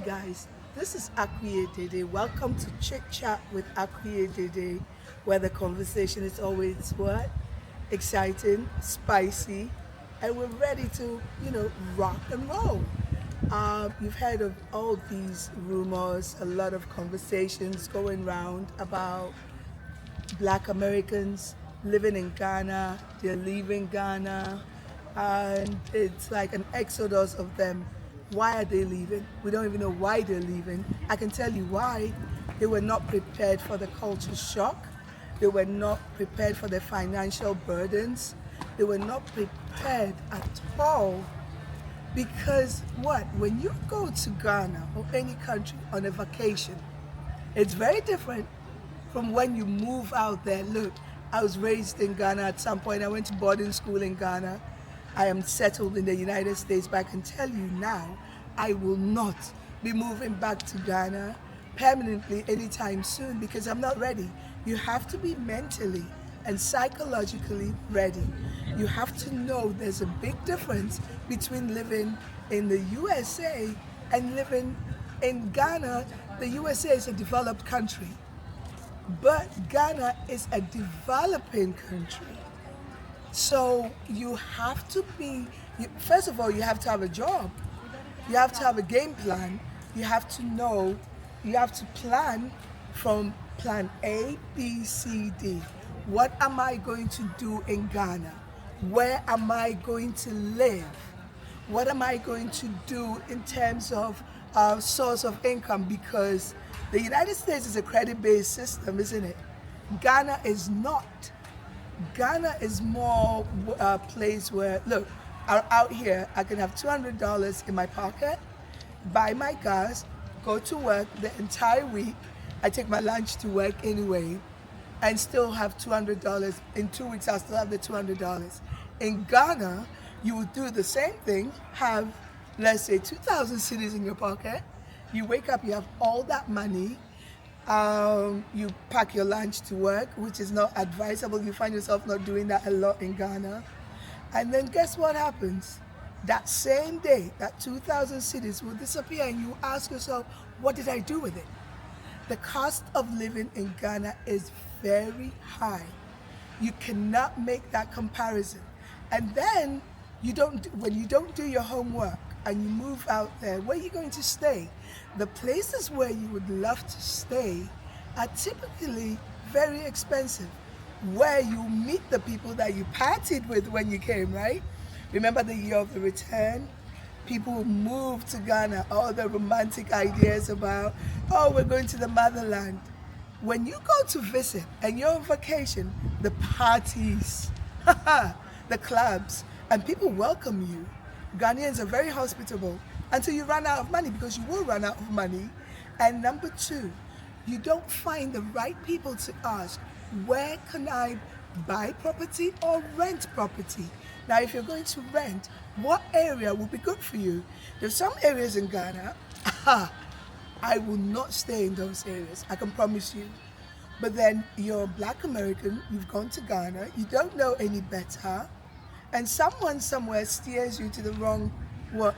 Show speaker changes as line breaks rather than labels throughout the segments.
guys, this is AkuyeDede. Welcome to ChitChat with AkuyeDede, where the conversation is always what? Exciting, spicy, and we're ready to, rock and roll. You've heard of all these rumors, a lot of conversations going around about Black Americans living in Ghana, they're leaving Ghana, and it's like an exodus of them. Why are they leaving? We don't even know why they're leaving. I can tell you why. They were not prepared for the culture shock. They were not prepared for the financial burdens. They were not prepared at all. Because what? When you go to Ghana or any country on a vacation, it's very different from when you move out there. Look, I was raised in Ghana at some point. I went to boarding school in Ghana. I am settled in the United States, but I can tell you now, I will not be moving back to Ghana permanently anytime soon because I'm not ready. You have to be mentally and psychologically ready. You have to know there's a big difference between living in the USA and living in Ghana. The USA is a developed country, but Ghana is a developing country. So you have to be, first of all, you have to have a job. You have to have a game plan. You have to know, you have to plan from plan A, B, C, D. What am I going to do in Ghana? Where am I going to live? What am I going to do in terms of source of income? Because the United States is a credit-based system, isn't it? Ghana is not. Ghana is more a place where, look, out here, I can have $200 in my pocket, buy my gas, go to work the entire week. I take my lunch to work anyway, and still have $200. In 2 weeks, I'll still have the $200. In Ghana, you would do the same thing, have, let's say, 2,000 cedis in your pocket. You wake up, you have all that money. You pack your lunch to work, which is not advisable. You find yourself not doing that a lot in Ghana. And then guess what happens? That same day, that 2,000 cedis will disappear and you ask yourself, what did I do with it? The cost of living in Ghana is very high. You cannot make that comparison. And then when you don't do your homework and you move out there, where are you going to stay? The places where you would love to stay are typically very expensive, where you meet the people that you partied with when you came, right? Remember the year of the return? People move to Ghana, all the romantic ideas about, oh, we're going to the motherland. When you go to visit and you're on vacation, the parties, the clubs, and people welcome you. Ghanaians are very hospitable until you run out of money, because you will run out of money. And number two, you don't find the right people to ask, where can I buy property or rent property? Now, if you're going to rent, what area will be good for you? There's some areas in Ghana, I will not stay in those areas, I can promise you. But then you're a Black American, you've gone to Ghana, you don't know any better, and someone somewhere steers you to the wrong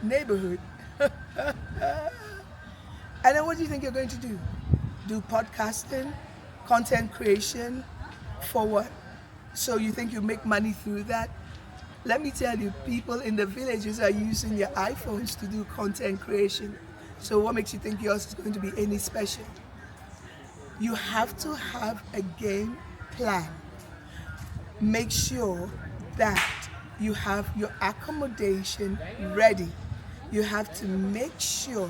neighborhood. And then what do you think you're going to do? Do podcasting, content creation, for what? So you think you make money through that? Let me tell you, people in the villages are using their iPhones to do content creation. So what makes you think yours is going to be any special? You have to have a game plan. Make sure that you have your accommodation ready. You have to make sure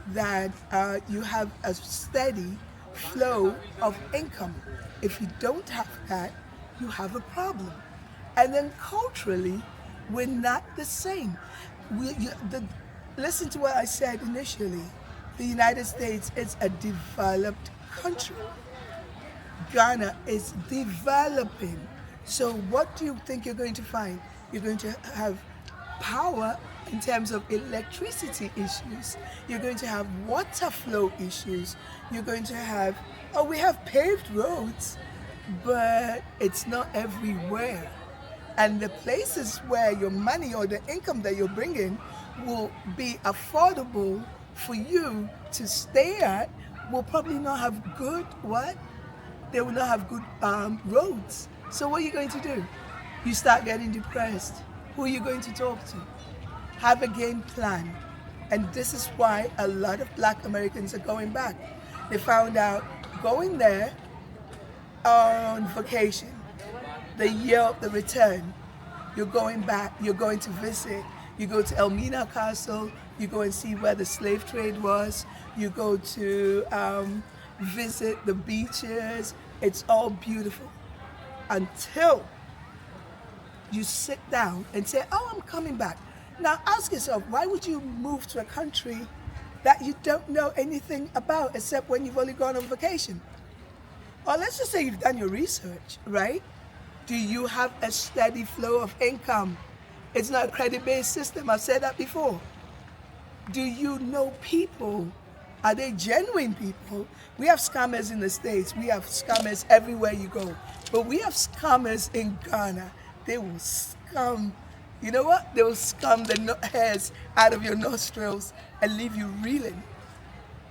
that you have a steady flow of income. If you don't have that, you have a problem. And then culturally, we're not the same. Listen to what I said initially. The United States is a developed country. Ghana is developing. So what do you think you're going to find? You're going to have power in terms of electricity issues. You're going to have water flow issues. You're going to have, we have paved roads, but it's not everywhere. And the places where your money or the income that you're bringing will be affordable for you to stay at will probably not have good what? They will not have good roads. So what are you going to do? You start getting depressed. Who are you going to talk to? Have a game plan. And this is why a lot of Black Americans are going back. They found out going there on vacation, the year of the return, you're going back, you're going to visit, you go to Elmina Castle, you go and see where the slave trade was, you go to visit the beaches. It's all beautiful until you sit down and say, oh, I'm coming back. Now ask yourself, why would you move to a country that you don't know anything about except when you've only gone on vacation? Or let's just say you've done your research, right? Do you have a steady flow of income? It's not a credit-based system. I've said that before. Do you know people? Are they genuine people? We have scammers in the States. We have scammers everywhere you go. But we have scammers in Ghana. They will scam. You know what? They will scam the hairs out of your nostrils and leave you reeling.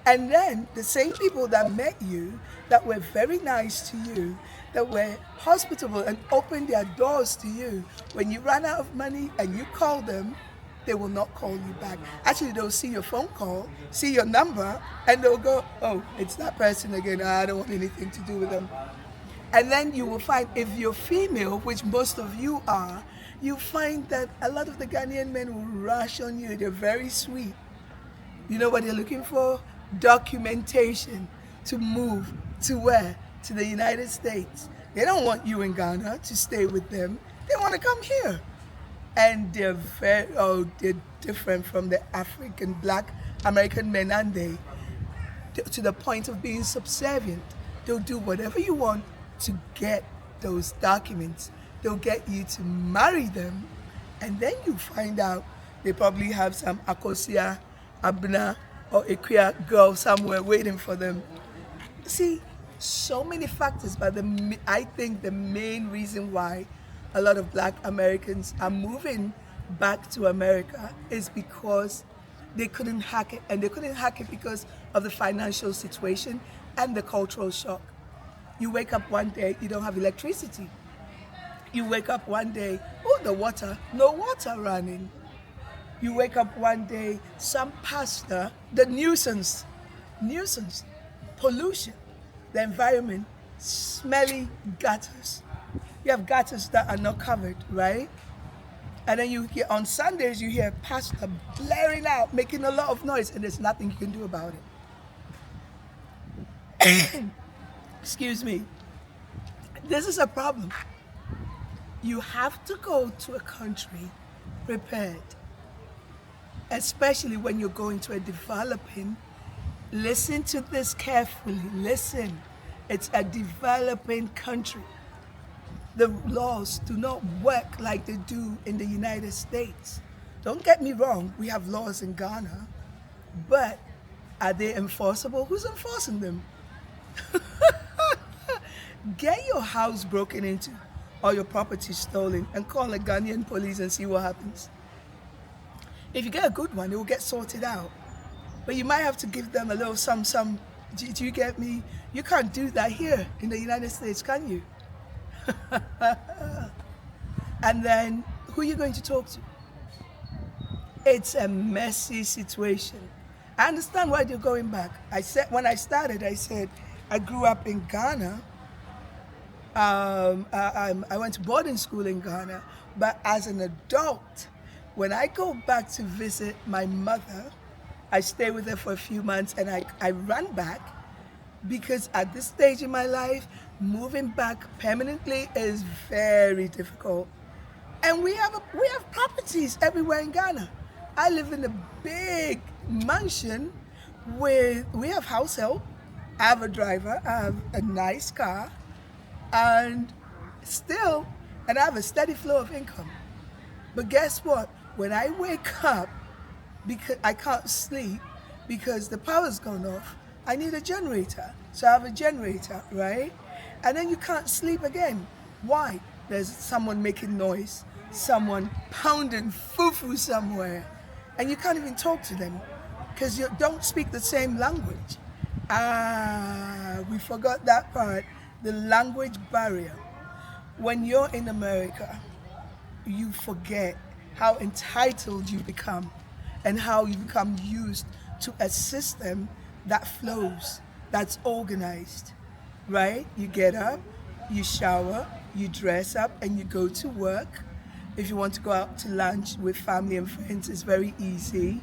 And then the same people that met you, that were very nice to you, that were hospitable and opened their doors to you, when you run out of money and you call them, they will not call you back. Actually, they'll see your phone call, see your number, and they'll go, oh, it's that person again. I don't want anything to do with them. And then you will find, if you're female, which most of you are, you find that a lot of the Ghanaian men will rush on you. They're very sweet. You know what they're looking for? Documentation to move to where? To the United States. They don't want you in Ghana to stay with them. They want to come here. And they're they're different from the African Black American men, and they, to the point of being subservient. They'll do whatever you want to get those documents. They'll get you to marry them, and then you find out they probably have some Akosia, Abna, or Akuya girl somewhere waiting for them. See, so many factors, but I think the main reason why a lot of Black Americans are moving back to America is because they couldn't hack it, and they couldn't hack it because of the financial situation and the cultural shock. You wake up one day, you don't have electricity. You wake up one day, oh, the water, no water running. You wake up one day, some pastor, the nuisance, pollution, the environment, smelly gutters. You have gutters that are not covered, right? And then you hear, on Sundays, you hear a pastor blaring out, making a lot of noise, and there's nothing you can do about it. Excuse me. This is a problem. You have to go to a country prepared, especially when you're going to a developing. Listen to this carefully. Listen. It's a developing country. The laws do not work like they do in the United States. Don't get me wrong, we have laws in Ghana, but are they enforceable? Who's enforcing them? Get your house broken into or your property stolen and call the Ghanaian police and see what happens. If you get a good one, it will get sorted out. But you might have to give them a little some. Do you get me? You can't do that here in the United States, can you? And then, who are you going to talk to? It's a messy situation. I understand why they're going back. When I started, I said, I grew up in Ghana. I went to boarding school in Ghana, but as an adult, when I go back to visit my mother, I stay with her for a few months and I run back, because at this stage in my life, moving back permanently is very difficult. And we have properties everywhere in Ghana. I live in a big mansion we have house help, I have a driver, I have a nice car, and I have a steady flow of income. But guess what? When I wake up, because I can't sleep because the power's gone off, I need a generator. So I have a generator, right? And then you can't sleep again. Why? There's someone making noise, someone pounding fufu somewhere, and you can't even talk to them. because you don't speak the same language. We forgot that part, the language barrier. When you're in America, you forget how entitled you become and how you become used to a system that flows, that's organized, right? You get up, you shower, you dress up, and you go to work. If you want to go out to lunch with family and friends, it's very easy.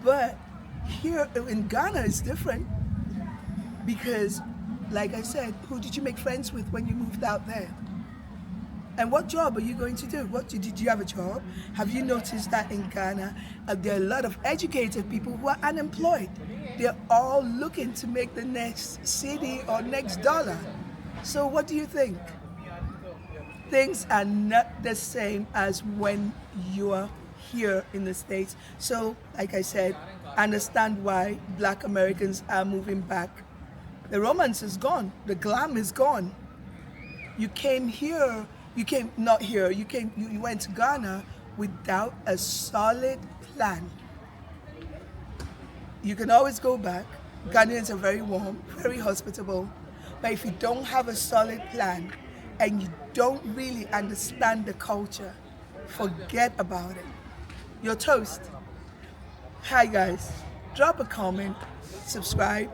But here in Ghana, it's different because, like I said, who did you make friends with when you moved out there? And what job are you going to do? Did you have a job? Have you noticed that in Ghana, there are a lot of educated people who are unemployed? They're all looking to make the next city or next dollar. So what do you think? Things are not the same as when you're here in the States. So, like I said, I understand why Black Americans are moving back. The romance is gone. The glam is gone. You came here. You went to Ghana without a solid plan. You can always go back. Ghanaians are very warm, very hospitable. But if you don't have a solid plan and you don't really understand the culture, forget about it. You're toast. Hi guys, drop a comment, subscribe.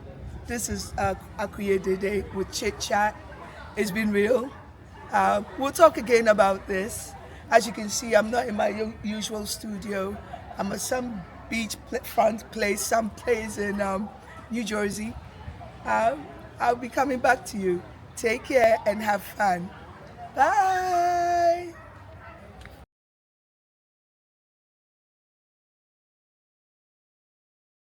This is AkuyeDede with ChitChat. It's been real. We'll talk again about this. As you can see, I'm not in my usual studio. I'm at some beachfront place, some place in New Jersey. I'll be coming back to you. Take care and have fun. Bye.